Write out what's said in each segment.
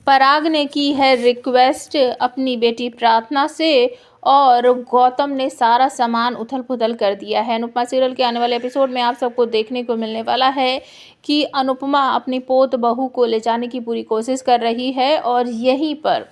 पराग ने की है रिक्वेस्ट अपनी बेटी प्रार्थना से और गौतम ने सारा सामान उथल पुथल कर दिया है। अनुपमा सीरियल के आने वाले एपिसोड में आप सबको देखने को मिलने वाला है कि अनुपमा अपनी पोत बहू को ले जाने की पूरी कोशिश कर रही है और यहीं पर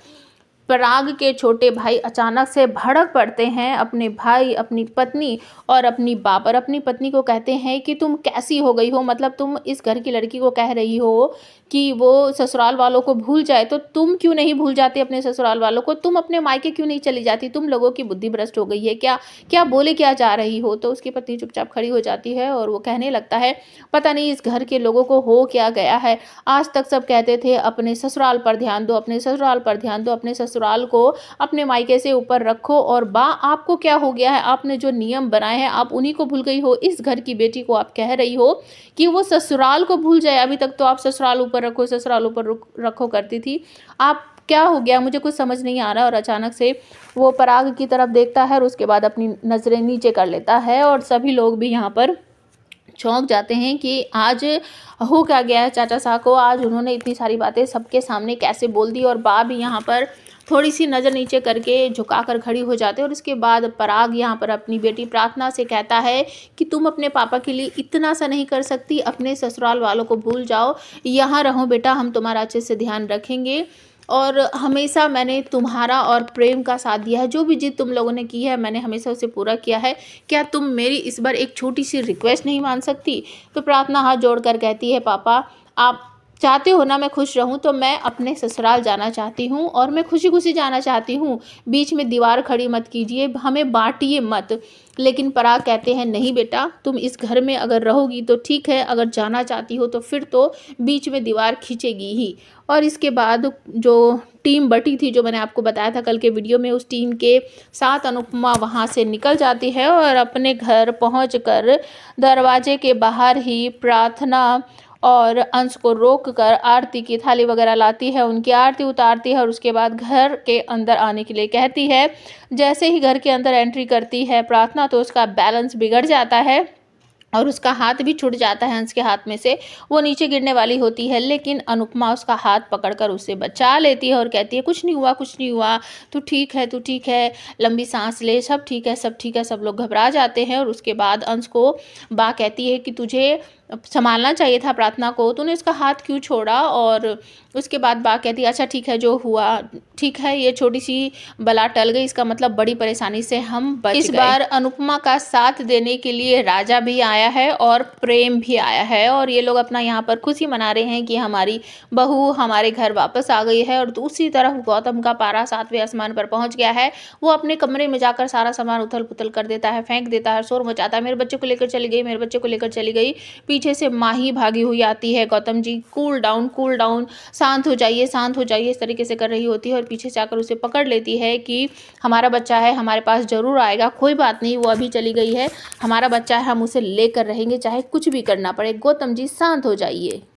पराग के छोटे भाई अचानक से भड़क पड़ते हैं। अपने भाई, अपनी पत्नी और अपनी बाप और अपनी पत्नी को कहते हैं कि तुम कैसी हो गई हो, मतलब तुम इस घर की लड़की को कह रही हो कि वो ससुराल वालों को भूल जाए, तो तुम क्यों नहीं भूल जाती अपने ससुराल वालों को? तुम अपने मायके क्यों नहीं चली जाती? तुम लोगों की बुद्धि भ्रष्ट हो गई है क्या? क्या बोले क्या जा रही हो? तो उसकी पत्नी चुपचाप खड़ी हो जाती है और वो कहने लगता है, पता नहीं इस घर के लोगों को हो क्या गया है। आज तक सब कहते थे अपने ससुराल पर ध्यान दो, अपने ससुराल पर ध्यान दो, अपने ससुराल को अपने मायके से ऊपर रखो, और आपको क्या हो गया है? आपने जो नियम बनाए हैं आप उन्हीं को भूल गई हो। इस घर की बेटी को आप कह रही हो कि वो ससुराल को भूल जाए। अभी तक तो आप ससुराल ऊपर रखो, ससुराल ऊपर रखो करती थी। आप क्या हो गया? मुझे कुछ समझ नहीं आ रहा। और अचानक से वो पराग की तरफ देखता है और उसके बाद अपनी नजरें नीचे कर लेता है और सभी लोग भी यहाँ पर चौंक जाते हैं कि आज हो क्या गया है चाचा साहब को। आज उन्होंने इतनी सारी बातें सबके सामने कैसे बोल दी। और बा भी यहाँ पर थोड़ी सी नज़र नीचे करके झुकाकर खड़ी हो जाते हैं। और उसके बाद पराग यहाँ पर अपनी बेटी प्रार्थना से कहता है कि तुम अपने पापा के लिए इतना सा नहीं कर सकती? अपने ससुराल वालों को भूल जाओ, यहाँ रहो बेटा, हम तुम्हारा अच्छे से ध्यान रखेंगे। और हमेशा मैंने तुम्हारा और प्रेम का साथ दिया है। जो भी जिद तुम लोगों ने की है मैंने हमेशा उसे पूरा किया है। क्या तुम मेरी इस बार एक छोटी सी रिक्वेस्ट नहीं मान सकती? तो प्रार्थना हाथ जोड़कर कहती है, पापा आप चाहते हो ना मैं खुश रहूं, तो मैं अपने ससुराल जाना चाहती हूं और मैं खुशी खुशी जाना चाहती हूं। बीच में दीवार खड़ी मत कीजिए, हमें बांटिए मत। लेकिन पराग कहते हैं, नहीं बेटा, तुम इस घर में अगर रहोगी तो ठीक है, अगर जाना चाहती हो तो फिर तो बीच में दीवार खींचेगी ही। और इसके बाद जो टीम बटी थी, जो मैंने आपको बताया था कल के वीडियो में, उस टीम के साथ अनुपमा वहाँ से निकल जाती है और अपने घर पहुँचकर दरवाजे के बाहर ही प्रार्थना और अंश को रोक कर आरती की थाली वगैरह लाती है, उनकी आरती उतारती है और उसके बाद घर के अंदर आने के लिए कहती है। जैसे ही घर के अंदर एंट्री करती है प्रार्थना, तो उसका बैलेंस बिगड़ जाता है और उसका हाथ भी छूट जाता है अंश के हाथ में से। वो नीचे गिरने वाली होती है, लेकिन अनुपमा उसका हाथ पकड़कर उसे बचा लेती है और कहती है, कुछ नहीं हुआ, कुछ नहीं हुआ, तू ठीक है, तू ठीक है, लंबी सांस ले, सब ठीक है, सब ठीक है। सब लोग घबरा जाते हैं और उसके बाद अंश को बा कहती है कि तुझे संभालना चाहिए था प्रार्थना को, तूने इसका हाथ क्यों छोड़ा? और उसके बाद बा कहती है, अच्छा ठीक है, जो हुआ ठीक है, ये छोटी सी बला टल गई, इसका मतलब बड़ी परेशानी से हम बच गए। इस बार अनुपमा का साथ देने के लिए राजा भी आया है और प्रेम भी आया है और ये लोग अपना यहाँ पर खुशी मना रहे हैं कि हमारी बहू हमारे घर वापस आ गई है। और दूसरी तरफ गौतम का पारा 7वें आसमान पर पहुँच गया है। वो अपने कमरे में जाकर सारा सामान उथल पुथल कर देता है, फेंक देता है, शोर मचाता है, मेरे बच्चे को लेकर चली गई, मेरे बच्चे को लेकर चली गई। पीछे से माही भागी हुई आती है, गौतम जी कूल डाउन, शांत हो जाइए, शांत हो जाइए, इस तरीके से कर रही होती है और पीछे से आकर उसे पकड़ लेती है कि हमारा बच्चा है, हमारे पास ज़रूर आएगा, कोई बात नहीं, वो अभी चली गई है, हमारा बच्चा है, हम उसे लेकर रहेंगे चाहे कुछ भी करना पड़े। गौतम जी शांत हो जाइए।